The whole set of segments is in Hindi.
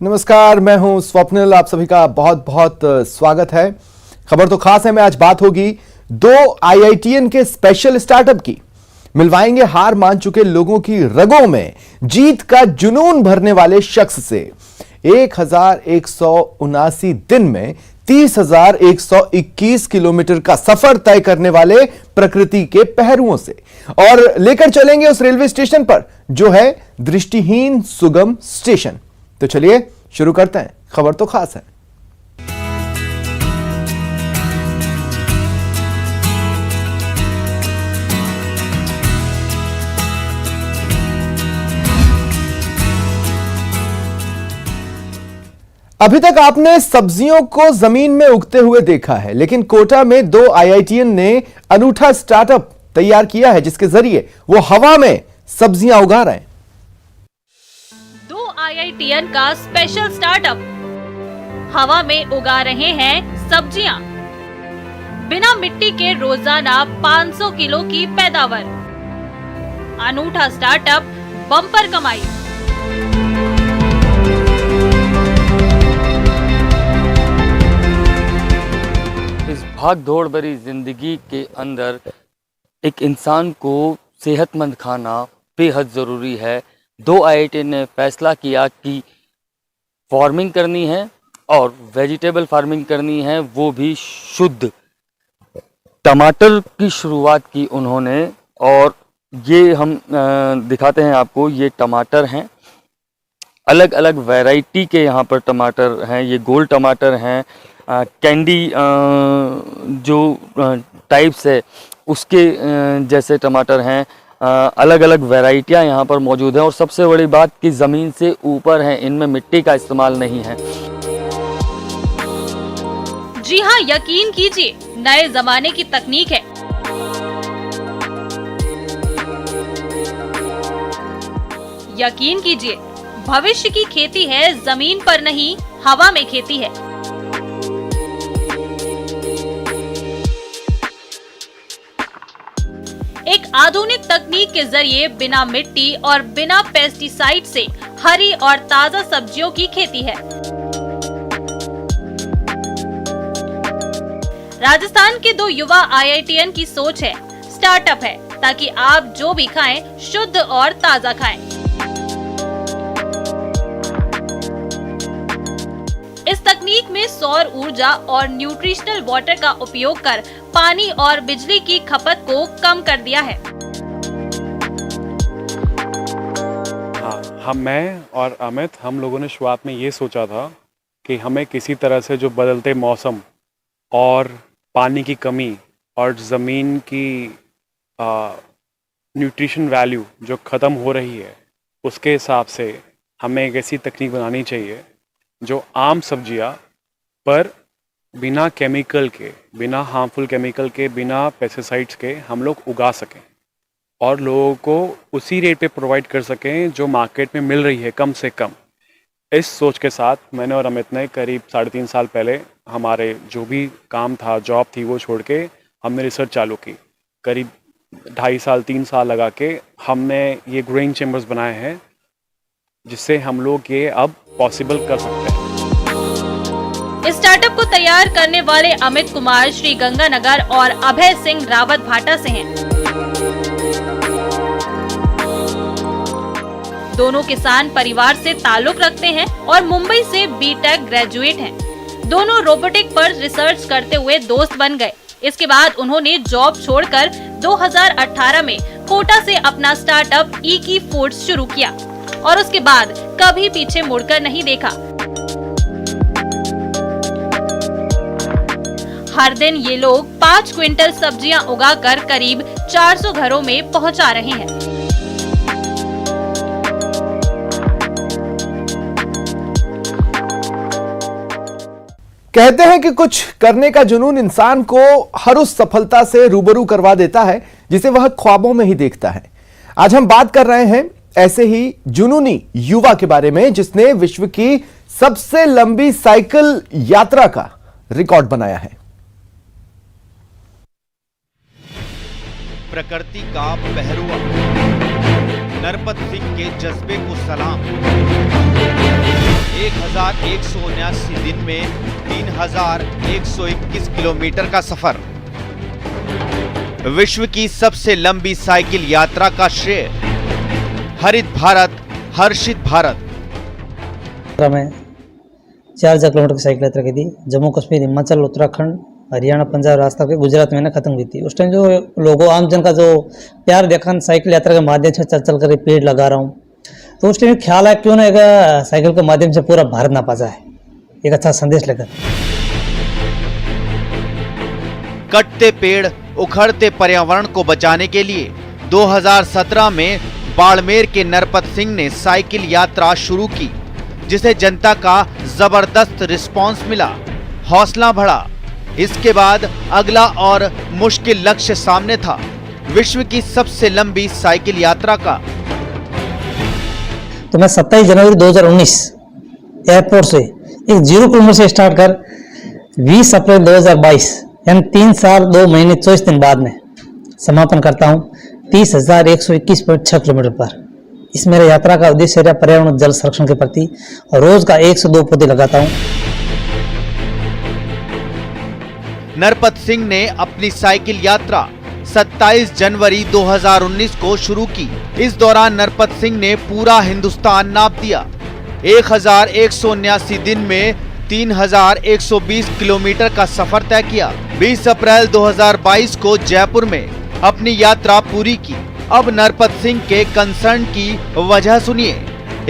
नमस्कार, मैं हूं स्वप्निल। आप सभी का बहुत बहुत स्वागत है। खबर तो खास है में आज बात होगी दो आईआईटीएन के स्पेशल स्टार्टअप की। मिलवाएंगे हार मान चुके लोगों की रगों में जीत का जुनून भरने वाले शख्स से। 1179 दिन में 30,121 किलोमीटर का सफर तय करने वाले प्रकृति के पहरुओं से, और लेकर चलेंगे उस रेलवे स्टेशन पर जो है दृष्टिहीन सुगम स्टेशन। तो चलिए शुरू करते हैं। खबर तो खास है। अभी तक आपने सब्जियों को जमीन में उगते हुए देखा है, लेकिन कोटा में दो आईआईटीएन ने अनूठा स्टार्टअप तैयार किया है जिसके जरिए वो हवा में सब्जियां उगा रहे हैं। आईआईटीएन का स्पेशल स्टार्टअप हवा में उगा रहे हैं सब्जियां। बिना मिट्टी के रोजाना 500 किलो की पैदावार। अनूठा स्टार्टअप, बम्पर कमाई। इस भाग दौड़ भरी जिंदगी के अंदर एक इंसान को सेहतमंद खाना बेहद जरूरी है। दो आईआईटी ने फैसला किया कि फार्मिंग करनी है और वेजिटेबल फार्मिंग करनी है, वो भी शुद्ध। टमाटर की शुरुआत की उन्होंने, और ये हम दिखाते हैं आपको। ये टमाटर हैं, अलग अलग वैरायटी के यहाँ पर टमाटर हैं। ये गोल टमाटर हैं, कैंडी जो टाइप्स है उसके जैसे टमाटर हैं। अलग अलग वैरायटियां यहाँ पर मौजूद हैं, और सबसे बड़ी बात कि ज़मीन से ऊपर हैं, इनमें मिट्टी का इस्तेमाल नहीं है। जी हाँ, यकीन कीजिए, नए जमाने की तकनीक है। यकीन कीजिए, भविष्य की खेती है, जमीन पर नहीं हवा में खेती है। एक आधुनिक तकनीक के जरिए बिना मिट्टी और बिना पेस्टिसाइड से हरी और ताजा सब्जियों की खेती है। राजस्थान के दो युवा आईआईटीएन की सोच है, स्टार्टअप है, ताकि आप जो भी खाएं शुद्ध और ताजा खाएं। इस तकनीक में सौर ऊर्जा और न्यूट्रिशनल वाटर का उपयोग कर पानी और बिजली की खपत को कम कर दिया है। हाँ, मैं और अमित, हम लोगों ने शुरुआत में ये सोचा था कि हमें किसी तरह से जो बदलते मौसम और पानी की कमी और ज़मीन की न्यूट्रिशन वैल्यू जो ख़त्म हो रही है, उसके हिसाब से हमें एक ऐसी तकनीक बनानी चाहिए जो आम सब्जियां पर बिना केमिकल के, बिना हार्मफुल केमिकल के, बिना पेस्टिसाइड्स के हम लोग उगा सकें और लोगों को उसी रेट पे प्रोवाइड कर सकें जो मार्केट में मिल रही है कम से कम। इस सोच के साथ मैंने और अमित ने करीब 3.5 साल पहले हमारे जो भी काम था, जॉब थी, वो छोड़ के हमने रिसर्च चालू की। करीब 2.5 साल 3 साल लगा के हमने ये ग्रोइंग चेम्बर्स बनाए हैं, जिससे हम लोग ये अब पॉसिबल कर सकते हैं। इस स्टार्टअप को तैयार करने वाले अमित कुमार श्री गंगानगर और अभय सिंह रावत भाटा से हैं। दोनों किसान परिवार से ताल्लुक रखते हैं और मुंबई से बीटेक ग्रेजुएट हैं। दोनों रोबोटिक पर रिसर्च करते हुए दोस्त बन गए। इसके बाद उन्होंने जॉब छोड़कर 2018 में कोटा से अपना स्टार्टअप ईकी फूड्स शुरू किया और उसके बाद कभी पीछे मुड़कर नहीं देखा। हर दिन ये लोग 5 क्विंटल सब्जियां उगाकर करीब 400 घरों में पहुंचा रहे हैं। कहते हैं कि कुछ करने का जुनून इंसान को हर उस सफलता से रूबरू करवा देता है जिसे वह ख्वाबों में ही देखता है। आज हम बात कर रहे हैं ऐसे ही जुनूनी युवा के बारे में जिसने विश्व की सबसे लंबी साइकिल यात्रा का रिकॉर्ड बनाया है। प्रकृति का पहरुआ, नरपत सिंह के जज्बे को सलाम। 1179 दिन में 3121 किलोमीटर का सफर। विश्व की सबसे लंबी साइकिल यात्रा का श्रेय हरित भारत, हर्षित भारत। में 4000 किलोमीटर की साइकिल यात्रा की थी। जम्मू कश्मीर, हिमाचल, उत्तराखंड, हरियाणा, पंजाब, राजस्थान के गुजरात में खत्म हुई थी। उस टाइम जो लोगों, आम जन का जो प्यार देखा साइकिल यात्रा के माध्यम से, चल चल कर पेड़ लगा रहा हूँ, तो उस टाइम ख्याल आया क्यों ना एक साइकिल के माध्यम से पूरा भारत नापा जाए, एक अच्छा संदेश लेकर। कटते पेड़, उखड़ते पर्यावरण को बचाने के लिए 2017 में बाड़मेर के नरपत सिंह ने साइकिल यात्रा शुरू की, जिसे जनता का जबरदस्त रिस्पांस मिला, हौसला बढ़ा। इसके बाद अगला और मुश्किल लक्ष्य सामने था, विश्व की सबसे लंबी साइकिल यात्रा का। तो मैं 27 जनवरी 2019 एयरपोर्ट से एक 0 किलोमीटर से स्टार्ट कर 20 अप्रैल 2022 यानी 3 साल 2 महीने 24 दिन बाद में समापन करता हूँ 30,121.6 किलोमीटर पर। इस मेरे यात्रा का उद्देश्य है पर्यावरण जल संरक्षण के प्रति, और रोज का 1 से 2 पौधे लगाता हूँ। नरपत सिंह ने अपनी साइकिल यात्रा 27 जनवरी 2019 को शुरू की। इस दौरान नरपत सिंह ने पूरा हिंदुस्तान नाप दिया। 1179 दिन में 3120 किलोमीटर का सफर तय किया। 20 अप्रैल 2022 को जयपुर में अपनी यात्रा पूरी की। अब नरपत सिंह के कंसर्न की वजह सुनिए।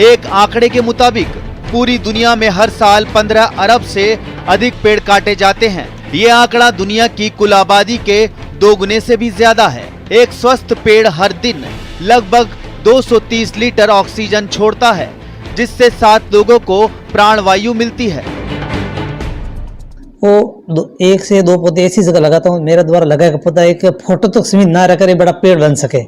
एक आंकड़े के मुताबिक पूरी दुनिया में हर साल 15 अरब से अधिक पेड़ काटे जाते हैं। ये आंकड़ा दुनिया की कुल आबादी के 2 गुने से भी ज्यादा है। एक स्वस्थ पेड़ हर दिन लगभग 230 लीटर ऑक्सीजन छोड़ता है, जिससे 7 लोगों को प्राणवायु मिलती है। वो 1 से 2 पौधे ऐसी जगह लगाता हूँ, मेरे द्वारा लगाया पौधा एक फोटो तक सीमित ना रहकर बड़ा पेड़ बन सके,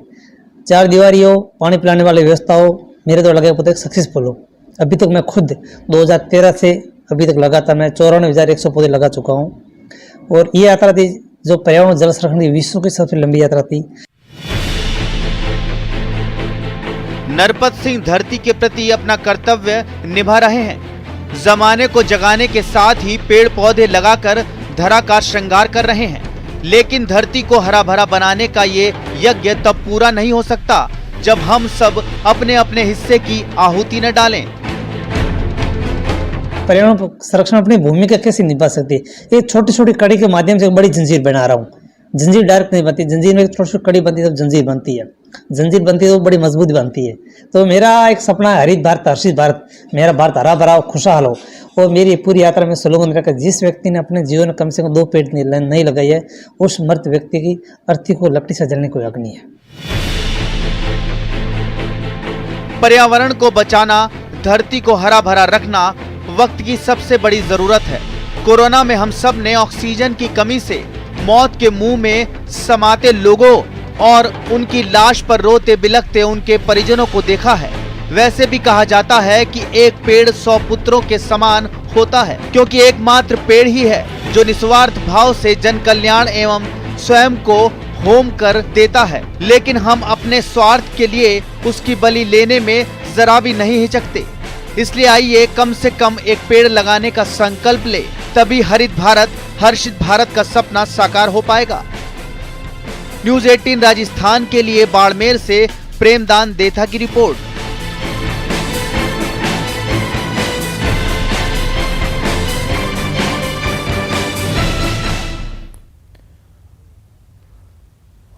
4 दीवारी हो, पानी पिलाने वाली व्यवस्था हो, मेरे द्वारा लगाया पौधा सक्सेसफुल हो। अभी तक मैं खुद 2013 से अभी तक लगातार मैं 94,100 पौधे लगा चुका हूँ। और ये यात्रा थी जो पर्यावरण जल संरक्षण की विश्व की सबसे लंबी यात्रा थी। नरपत सिंह धरती के प्रति अपना कर्तव्य निभा रहे हैं। जमाने को जगाने के साथ ही पेड़ पौधे लगाकर धरा का श्रृंगार कर रहे हैं। लेकिन धरती को हरा भरा बनाने का ये यज्ञ तब पूरा नहीं हो सकता जब हम सब अपने अपने हिस्से की आहुति न डालें। पर्यावरण संरक्षण अपनी भूमिका कैसे निभा सकती है? एक छोटी छोटी कड़ी के माध्यम से एक बड़ी जंजीर बना रहा हूँ। जंजीर डायरेक्ट नहीं बनती, जंजीर में एक छोटी छोटी कड़ी बनती है, तब जंजीर बनती है। जंजीर बनती है तो बड़ी मजबूत बनती है। तो मेरा एक सपना है हरित भारत, हर्षित भारत, मेरा भारत हरा भरा हो, खुशहाल हो। और मेरी पूरी यात्रा में स्लोगन रखा, जिस व्यक्ति ने अपने जीवन में कम से कम 2 पेड़ नहीं लगाई है, उस मृत व्यक्ति की अर्थी को लकड़ी से जलने कोई हक नहीं है। पर्यावरण को बचाना, धरती को हरा भरा रखना वक्त की सबसे बड़ी जरूरत है। कोरोना में हम सब ने ऑक्सीजन की कमी से मौत के मुंह में समाते लोगों और उनकी लाश पर रोते बिलखते उनके परिजनों को देखा है। वैसे भी कहा जाता है कि एक पेड़ 100 पुत्रों के समान होता है, क्योंकि एकमात्र पेड़ ही है जो निस्वार्थ भाव से जन कल्याण एवं स्वयं को होम कर देता है। लेकिन हम अपने स्वार्थ के लिए उसकी बलि लेने में जरा भी नहीं हिचकते। इसलिए आइए कम से कम एक पेड़ लगाने का संकल्प ले, तभी हरित भारत, हर्षित भारत का सपना साकार हो पाएगा। न्यूज़ 18 राजस्थान के लिए बाड़मेर से प्रेमदान देथा की रिपोर्ट।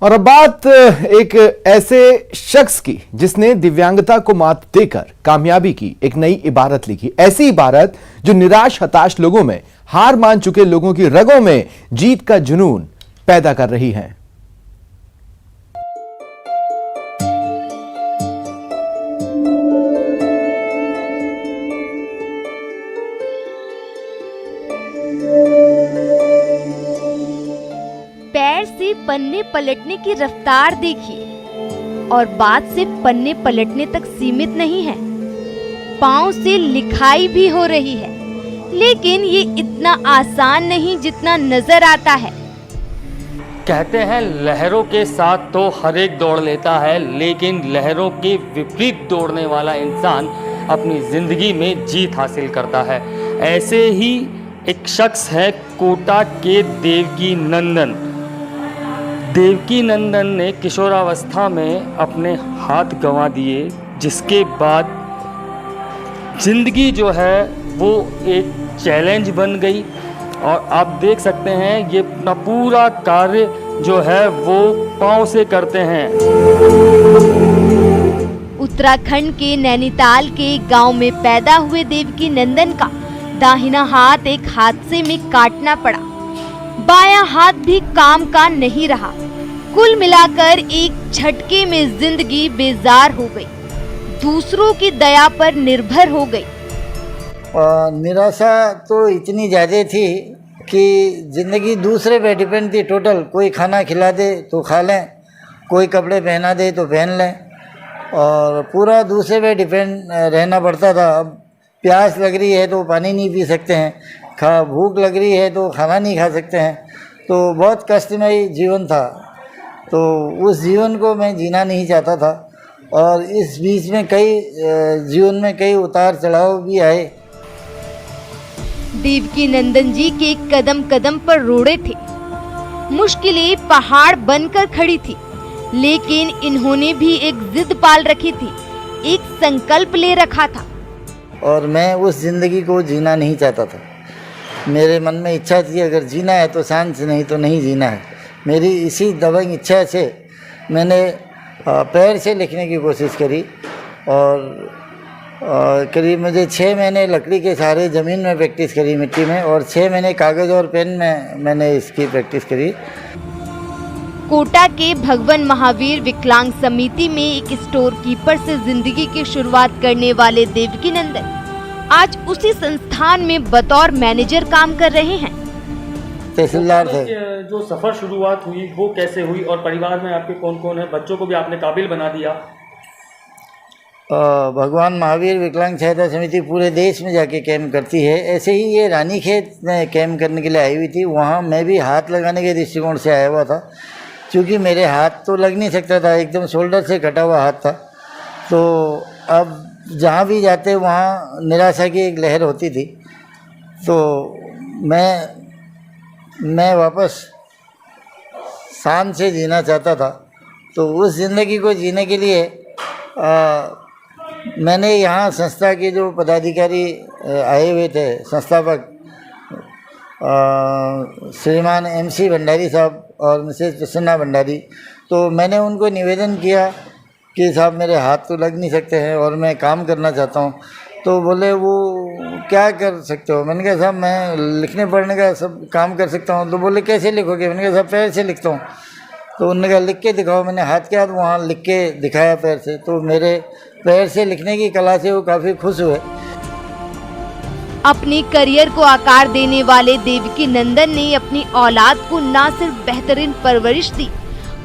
और अब बात एक ऐसे शख्स की जिसने दिव्यांगता को मात देकर कामयाबी की एक नई इबारत लिखी। ऐसी इबारत जो निराश हताश लोगों में, हार मान चुके लोगों की रगों में जीत का जुनून पैदा कर रही है। पैर से पन्ने पलटने की रफ्तार देखिए, और बात सिर्फ पन्ने पलटने तक सीमित नहीं है, पांव से लिखाई भी हो रही है। लेकिन ये इतना आसान नहीं जितना नजर आता है। कहते हैं लहरों के साथ तो हर एक दौड़ लेता है, लेकिन लहरों के विपरीत दौड़ने वाला इंसान अपनी ज़िंदगी में जीत हासिल करता है। ऐसे ही एक शख्स है कोटा के देवकी नंदन। देवकी नंदन ने किशोरावस्था में अपने हाथ गंवा दिए, जिसके बाद ज़िंदगी जो है वो एक चैलेंज बन गई। और आप देख सकते हैं ये अपना पूरा कार्य जो है वो पाँव से करते हैं। उत्तराखंड के नैनीताल के एक गांव में पैदा हुए देवकी नंदन का दाहिना हाथ एक हादसे में काटना पड़ा। बायां हाथ भी काम का नहीं रहा। कुल मिलाकर एक झटके में जिंदगी बेजार हो गई, दूसरों की दया पर निर्भर हो गई। निराशा तो इतनी ज़्यादा थी कि ज़िंदगी दूसरे पे डिपेंड थी टोटल। कोई खाना खिला दे तो खा लें, कोई कपड़े पहना दे तो पहन लें, और पूरा दूसरे पे डिपेंड रहना पड़ता था। अब प्यास लग रही है तो पानी नहीं पी सकते हैं, भूख लग रही है तो खाना नहीं खा सकते हैं। तो बहुत कष्टमय जीवन था। तो उस जीवन को मैं जीना नहीं चाहता था, और इस बीच में जीवन में कई उतार चढ़ाव भी आए। देवकी नंदन जी के कदम कदम पर रोड़े थे, मुश्किलें पहाड़ बनकर खड़ी थी, लेकिन इन्होंने भी एक जिद पाल रखी थी, एक संकल्प ले रखा था। और मैं उस ज़िंदगी को जीना नहीं चाहता था। मेरे मन में इच्छा थी अगर जीना है तो शांत से, नहीं तो नहीं जीना है। मेरी इसी दबंग इच्छा से मैंने पैर से लिखने की कोशिश करी, और करीब मुझे 6 महीने लकड़ी के सहारे ज़मीन में प्रैक्टिस करी, मिट्टी में, और 6 महीने कागज़ और पेन में मैंने इसकी प्रैक्टिस करी। कोटा के भगवान महावीर विकलांग समिति में एक स्टोर कीपर से जिंदगी की शुरुआत करने वाले देवकी नंदन आज उसी संस्थान में बतौर मैनेजर काम कर रहे हैं। तहसीलदार थे। जो सफ़र शुरुआत हुई वो कैसे हुई, और परिवार में आपके कौन कौन है? बच्चों को भी आपने काबिल बना दिया। भगवान महावीर विकलांग सहायता समिति पूरे देश में जाके कैंप करती है। ऐसे ही ये रानीखेत में कैंप करने के लिए आई हुई थी। वहाँ मैं भी हाथ लगाने के दृष्टिकोण से आया हुआ था, क्योंकि मेरे हाथ तो लग नहीं सकता था, एकदम शोल्डर से कटा हुआ हाथ था। तो अब जहाँ भी जाते वहाँ निराशा की एक लहर होती थी। तो मैं वापस शान से जीना चाहता था। तो उस ज़िंदगी को जीने के लिए मैंने यहाँ संस्था के जो पदाधिकारी आए हुए थे, संस्थापक श्रीमान MC भंडारी साहब और मिसेज प्रसन्ना भंडारी, तो मैंने उनको निवेदन किया कि साहब मेरे हाथ तो लग नहीं सकते हैं और मैं काम करना चाहता हूँ। तो बोले वो क्या कर सकते हो? मैंने कहा साहब मैं लिखने पढ़ने का सब काम कर सकता हूँ। तो बोले कैसे लिखोगे? मैंने कहा साहब पैर से लिखता हूँ। तो उन्होंने कहा लिख के दिखाओ। मैंने हाथ के हाथ वहाँ लिख के दिखाया पैर से। तो मेरे पैर से लिखने की कला से वो काफ़ी खुश हुए। अपने करियर को आकार देने वाले देवकी नंदन ने अपनी औलाद को न सिर्फ बेहतरीन परवरिश दी,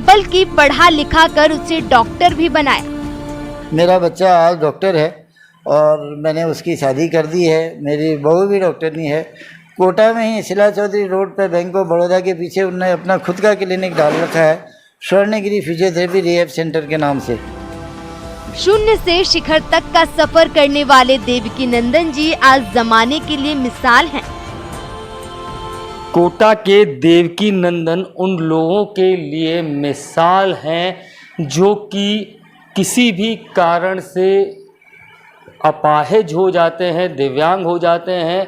बल्कि पढ़ा लिखा कर उसे डॉक्टर भी बनाया। मेरा बच्चा आज डॉक्टर है और मैंने उसकी शादी कर दी है। मेरी बहू भी डॉक्टरनी है। कोटा में ही शिला चौधरी रोड पर बैंक ऑफ बड़ौदा के पीछे उन्होंने अपना खुद का क्लिनिक डाल रखा है, स्वर्णगिरी फिजियोथेरेपी रिहैब सेंटर के नाम से। शून्य से शिखर तक का सफर करने वाले देवकी नंदन जी आज जमाने के लिए मिसाल हैं। कोटा के देवकी नंदन उन लोगों के लिए मिसाल हैं जो कि किसी भी कारण से अपाहिज हो जाते हैं, दिव्यांग हो जाते हैं।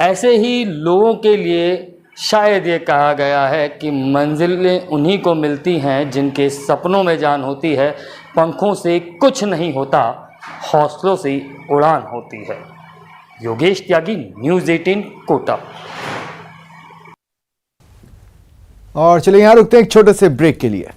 ऐसे ही लोगों के लिए शायद ये कहा गया है कि मंजिलें उन्हीं को मिलती हैं जिनके सपनों में जान होती है। पंखों से कुछ नहीं होता, हौसलों से उड़ान होती है। योगेश त्यागी, न्यूज़ 18 कोटा। और चलिए यहाँ रुकते हैं एक छोटे से ब्रेक के लिए।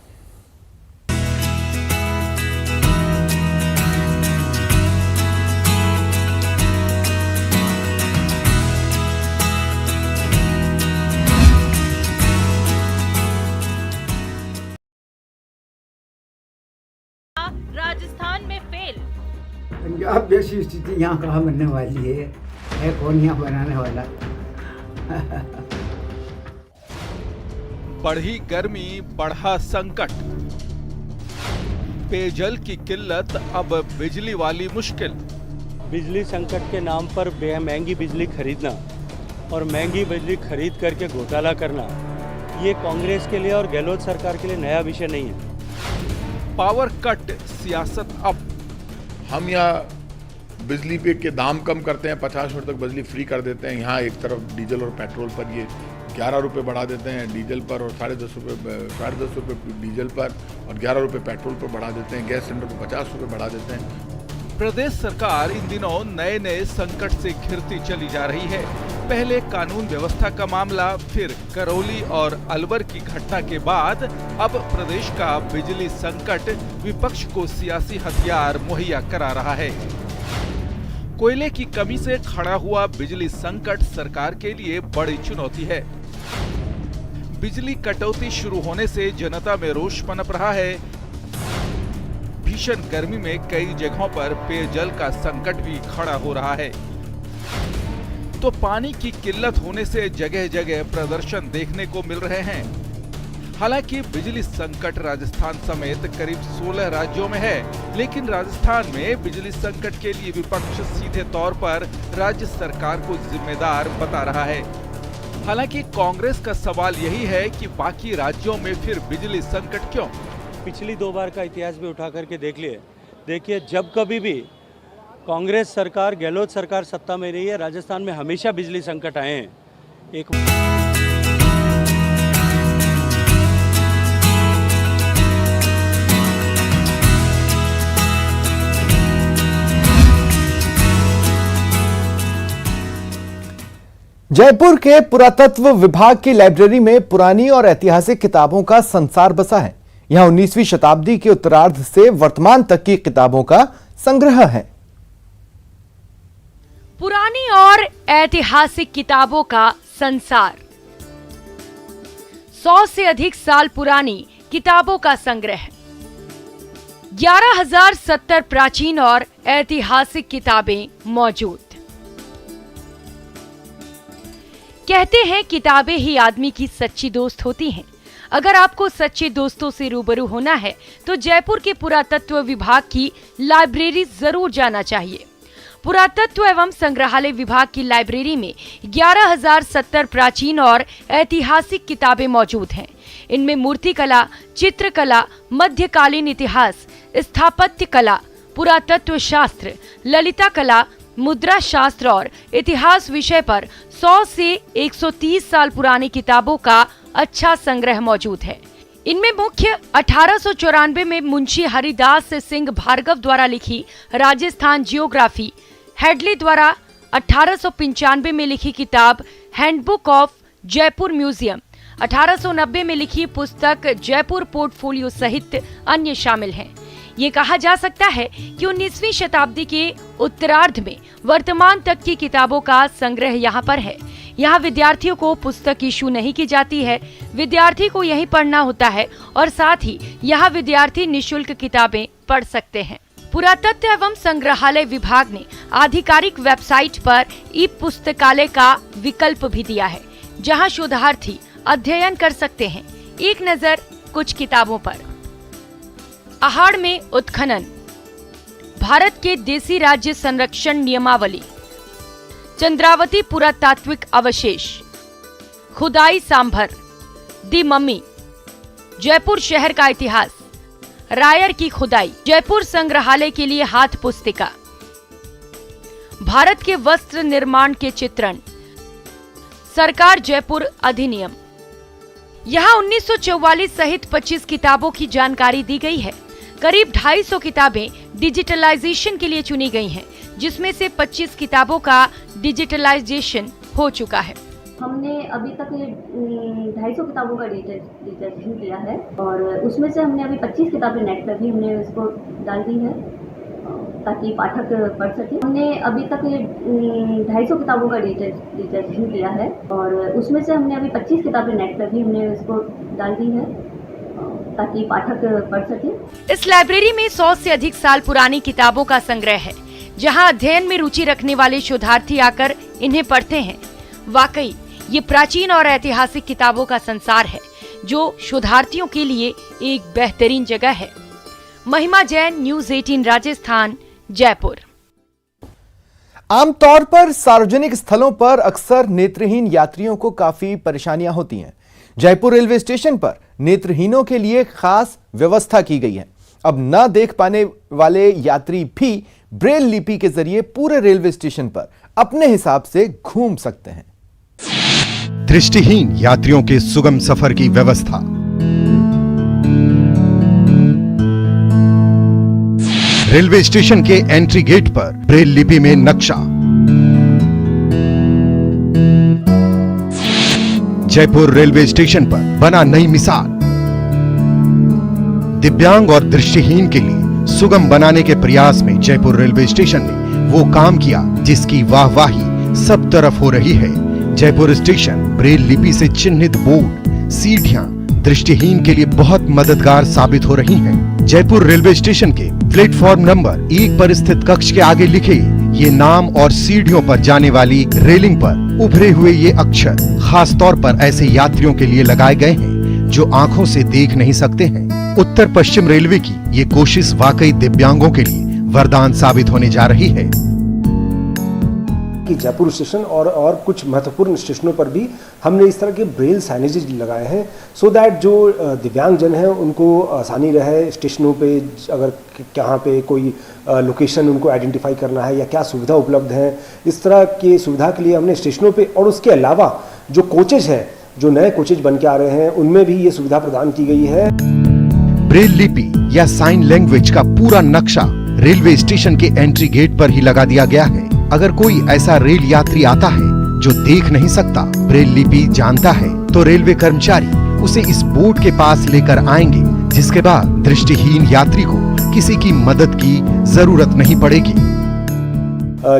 राजस्थान में फेल। पंजाब जैसी स्थिति यहाँ कहाँ बनने वाली है कौन यहाँ बनाने वाला? बढ़ी गर्मी, बढ़ा संकट, पेयजल की किल्लत, अब बिजली वाली मुश्किल। बिजली संकट के नाम पर महंगी बिजली खरीदना और महंगी बिजली खरीद करके घोटाला करना, ये कांग्रेस के लिए और गहलोत सरकार के लिए नया विषय नहीं है। पावर कट सियासत अब। हम यहाँ बिजली पे के दाम कम करते हैं, 50 मिनट तक बिजली फ्री कर देते हैं। यहाँ एक तरफ डीजल और पेट्रोल पर ये 11 रुपये बढ़ा देते हैं डीजल पर, और 10.5 रुपये डीजल पर और 11 रुपये पेट्रोल पर बढ़ा देते हैं। गैस सिलेंडर को 50 रुपये बढ़ा देते हैं। प्रदेश सरकार इन दिनों नए नए संकट से घिरती चली जा रही है। पहले कानून व्यवस्था का मामला, फिर करौली और अलवर की घटना के बाद अब प्रदेश का बिजली संकट विपक्ष को सियासी हथियार मुहैया करा रहा है। कोयले की कमी से खड़ा हुआ बिजली संकट सरकार के लिए बड़ी चुनौती है। बिजली कटौती शुरू होने से जनता में रोष पनप रहा है। भीषण गर्मी में कई जगहों पर पेयजल का संकट भी खड़ा हो रहा है, तो पानी की किल्लत होने से जगह जगह प्रदर्शन देखने को मिल रहे हैं। हालांकि बिजली संकट राजस्थान समेत करीब 16 राज्यों में है, लेकिन राजस्थान में बिजली संकट के लिए विपक्ष सीधे तौर पर राज्य सरकार को जिम्मेदार बता रहा है। हालांकि कांग्रेस का सवाल यही है कि बाकी राज्यों में फिर बिजली संकट क्यों? पिछली 2 बार का इतिहास भी उठा करके देखिए, जब कभी भी कांग्रेस सरकार, गहलोत सरकार सत्ता में रही है, राजस्थान में हमेशा बिजली संकट आए हैं। जयपुर के पुरातत्व विभाग की लाइब्रेरी में पुरानी और ऐतिहासिक किताबों का संसार बसा है। यहां 19वीं शताब्दी के उत्तरार्ध से वर्तमान तक की किताबों का संग्रह है। पुरानी और ऐतिहासिक किताबों का संसार, 100 से अधिक साल पुरानी किताबों का संग्रह, 11,070 प्राचीन और ऐतिहासिक किताबें मौजूद। कहते हैं किताबें ही आदमी की सच्ची दोस्त होती हैं। अगर आपको सच्चे दोस्तों से रूबरू होना है तो जयपुर के पुरातत्व विभाग की लाइब्रेरी जरूर जाना चाहिए। पुरातत्व एवं संग्रहालय विभाग की लाइब्रेरी में 11,070 प्राचीन और ऐतिहासिक किताबें मौजूद हैं। इनमें मूर्तिकला, चित्रकला, मध्यकालीन इतिहास, स्थापत्य कला, पुरातत्व शास्त्र, ललिता कला, मुद्रा शास्त्र और इतिहास विषय पर 100 से 130 साल पुरानी किताबों का अच्छा संग्रह मौजूद है। इनमें मुख्य 1894 में मुंशी हरिदास सिंह भार्गव द्वारा लिखी राजस्थान जियोग्राफी, हेडली द्वारा 1895 में लिखी किताब हैंडबुक ऑफ जयपुर म्यूजियम, 1890 में लिखी पुस्तक जयपुर पोर्टफोलियो सहित अन्य शामिल हैं। ये कहा जा सकता है कि 19वीं शताब्दी के उत्तरार्ध में वर्तमान तक की किताबों का संग्रह यहाँ पर है। यहाँ विद्यार्थियों को पुस्तक इशू नहीं की जाती है, विद्यार्थी को यही पढ़ना होता है और साथ ही यहाँ विद्यार्थी निःशुल्क किताबें पढ़ सकते हैं। पुरातत्व एवं संग्रहालय विभाग ने आधिकारिक वेबसाइट पर ई पुस्तकालय का विकल्प भी दिया है, जहाँ शोधार्थी अध्ययन कर सकते हैं। एक नजर कुछ किताबों पर। अहाड़ में उत्खनन, भारत के देसी राज्य संरक्षण नियमावली, चंद्रावती पुरातात्विक अवशेष, खुदाई सांभर, दी मम्मी, जयपुर शहर का इतिहास, रायर की खुदाई, जयपुर संग्रहालय के लिए हाथ पुस्तिका, भारत के वस्त्र निर्माण के चित्रण, सरकार जयपुर अधिनियम। यहाँ 1944 सहित 25 किताबों की जानकारी दी गई है। करीब 250 किताबें डिजिटलाइजेशन के लिए चुनी गई हैं, जिसमें से 25 किताबों का डिजिटलाइजेशन हो चुका है। हमने अभी तक 250 किताबों का डिजिटलाइजेशन किया है और उसमें से हमने अभी 25 किताबें नेट पर भी हमने इसको डाल दी है ताकि पाठक पढ़ सके। हमने अभी तक 250 किताबों का डिजिटलाइजेशन किया है और उसमें से हमने अभी 25 किताबें नेट पर भी हमने इसको डाल दी है ताकि पाठक पढ़ सके। इस लाइब्रेरी में 100 से अधिक साल पुरानी किताबों का संग्रह है, जहां अध्ययन में रुचि रखने वाले शोधार्थी आकर इन्हें पढ़ते हैं। वाकई ये प्राचीन और ऐतिहासिक किताबों का संसार है, जो शोधार्थियों के लिए एक बेहतरीन जगह है। महिमा जैन, न्यूज़ 18 राजस्थान, जयपुर। आमतौर पर सार्वजनिक स्थलों पर अक्सर नेत्रहीन यात्रियों को काफी परेशानियां होती हैं। जयपुर रेलवे स्टेशन पर नेत्रहीनों के लिए खास व्यवस्था की गई है। अब न देख पाने वाले यात्री भी ब्रेल लिपि के जरिए पूरे रेलवे स्टेशन पर अपने हिसाब से घूम सकते हैं। दृष्टिहीन यात्रियों के सुगम सफर की व्यवस्था। रेलवे स्टेशन के एंट्री गेट पर ब्रेल लिपि में नक्शा। जयपुर रेलवे स्टेशन पर बना नई मिसाल। दिव्यांग और दृष्टिहीन के लिए सुगम बनाने के प्रयास में जयपुर रेलवे स्टेशन ने वो काम किया जिसकी वाहवाही सब तरफ हो रही है। जयपुर स्टेशन ब्रेल लिपि से चिन्हित बोर्ड, सीढ़ियां दृष्टिहीन के लिए बहुत मददगार साबित हो रही हैं। जयपुर रेलवे स्टेशन के प्लेटफॉर्म नंबर 1 पर स्थित कक्ष के आगे लिखे ये नाम और सीढ़ियों पर जाने वाली रेलिंग पर उभरे हुए ये अक्षर खास तौर पर ऐसे यात्रियों के लिए लगाए गए हैं जो आंखों से देख नहीं सकते हैं। उत्तर पश्चिम रेलवे की ये कोशिश वाकई दिव्यांगों के लिए वरदान साबित होने जा रही है कि जयपुर स्टेशन और कुछ महत्वपूर्ण स्टेशनों पर भी हमने इस तरह के ब्रेल साइनेजेस लगाए हैं सो दैट जो दिव्यांग जन हैं उनको आसानी रहे स्टेशनों पे अगर कहाँ पे कोई लोकेशन उनको आइडेंटिफाई करना है या क्या सुविधा उपलब्ध है। इस तरह की सुविधा के लिए हमने स्टेशनों पे और उसके अलावा जो कोचेज हैं, जो नए कोचेज बन के आ रहे हैं, उनमें भी ये सुविधा प्रदान की गई है। ब्रेल लिपि या साइन लैंग्वेज का पूरा नक्शा रेलवे स्टेशन के एंट्री गेट पर ही लगा दिया गया है। अगर कोई ऐसा रेल यात्री आता है जो देख नहीं सकता, ब्रेल लिपि जानता है, तो रेलवे कर्मचारी उसे इस बोर्ड के पास लेकर आएंगे, जिसके बाद दृष्टिहीन यात्री को किसी की मदद की जरूरत नहीं पड़ेगी।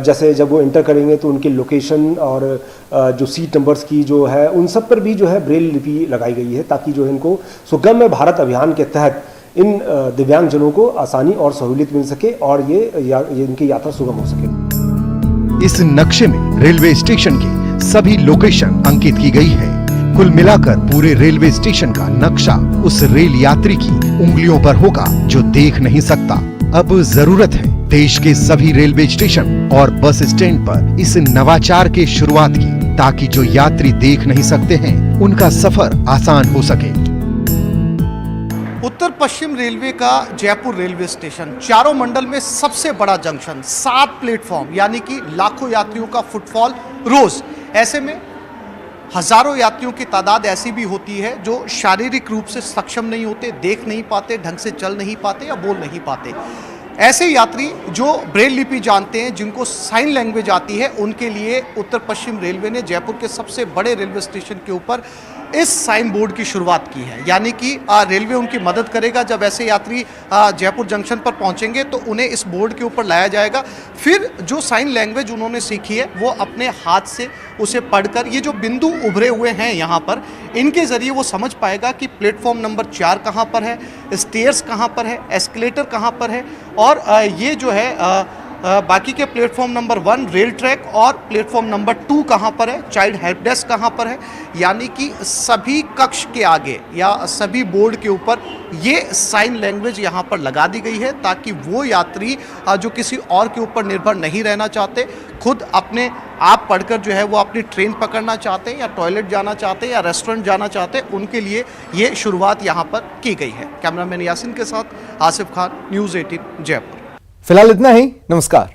जैसे जब वो एंटर करेंगे तो उनकी लोकेशन और जो सीट नंबर्स की जो है उन सब पर भी जो है ब्रेल लिपि लगाई गई है ताकि जो है इनको सुगम्य भारत अभियान के तहत इन दिव्यांग जनों को आसानी और सहूलियत मिल सके और ये इनकी यात्रा सुगम हो सके। इस नक्शे में रेलवे स्टेशन की सभी लोकेशन अंकित की गई है। कुल मिलाकर पूरे रेलवे स्टेशन का नक्शा उस रेल यात्री की उंगलियों पर होगा जो देख नहीं सकता। अब जरूरत है देश के सभी रेलवे स्टेशन और बस स्टैंड पर इस नवाचार के शुरुआत की, ताकि जो यात्री देख नहीं सकते हैं उनका सफर आसान हो सके। उत्तर पश्चिम रेलवे का जयपुर रेलवे स्टेशन चारों मंडल में सबसे बड़ा जंक्शन, 7 प्लेटफॉर्म, यानी कि लाखों यात्रियों का फुटफॉल रोज। ऐसे में हजारों यात्रियों की तादाद ऐसी भी होती है जो शारीरिक रूप से सक्षम नहीं होते, देख नहीं पाते, ढंग से चल नहीं पाते या बोल नहीं पाते। ऐसे यात्री जो ब्रेल लिपि जानते हैं, जिनको साइन लैंग्वेज आती है, उनके लिए उत्तर पश्चिम रेलवे ने जयपुर के सबसे बड़े रेलवे स्टेशन के ऊपर इस साइन बोर्ड की शुरुआत की है। यानी कि रेलवे उनकी मदद करेगा। जब ऐसे यात्री जयपुर जंक्शन पर पहुंचेंगे तो उन्हें इस बोर्ड के ऊपर लाया जाएगा। फिर जो साइन लैंग्वेज उन्होंने सीखी है वो अपने हाथ से उसे पढ़कर, ये जो बिंदु उभरे हुए हैं यहाँ पर, इनके ज़रिए वो समझ पाएगा कि प्लेटफॉर्म नंबर 4 कहाँ पर है, स्टेयर्स कहाँ पर है, एस्केलेटर कहाँ पर है, और ये जो है बाकी के प्लेटफॉर्म नंबर 1 रेल ट्रैक और प्लेटफॉर्म नंबर 2 कहाँ पर है, चाइल्ड हेल्प डेस्क कहाँ पर है। यानी कि सभी कक्ष के आगे या सभी बोर्ड के ऊपर ये साइन लैंग्वेज यहाँ पर लगा दी गई है, ताकि वो यात्री जो किसी और के ऊपर निर्भर नहीं रहना चाहते, खुद अपने आप पढ़कर जो है वो अपनी ट्रेन पकड़ना चाहते हैं या टॉयलेट जाना चाहते हैं या रेस्टोरेंट जाना चाहते हैं, उनके लिए ये शुरुआत यहाँ पर की गई है। कैमरामैन यासिन के साथ आसिफ खान, न्यूज़ 18 जयपुर। फिलहाल इतना ही। नमस्कार।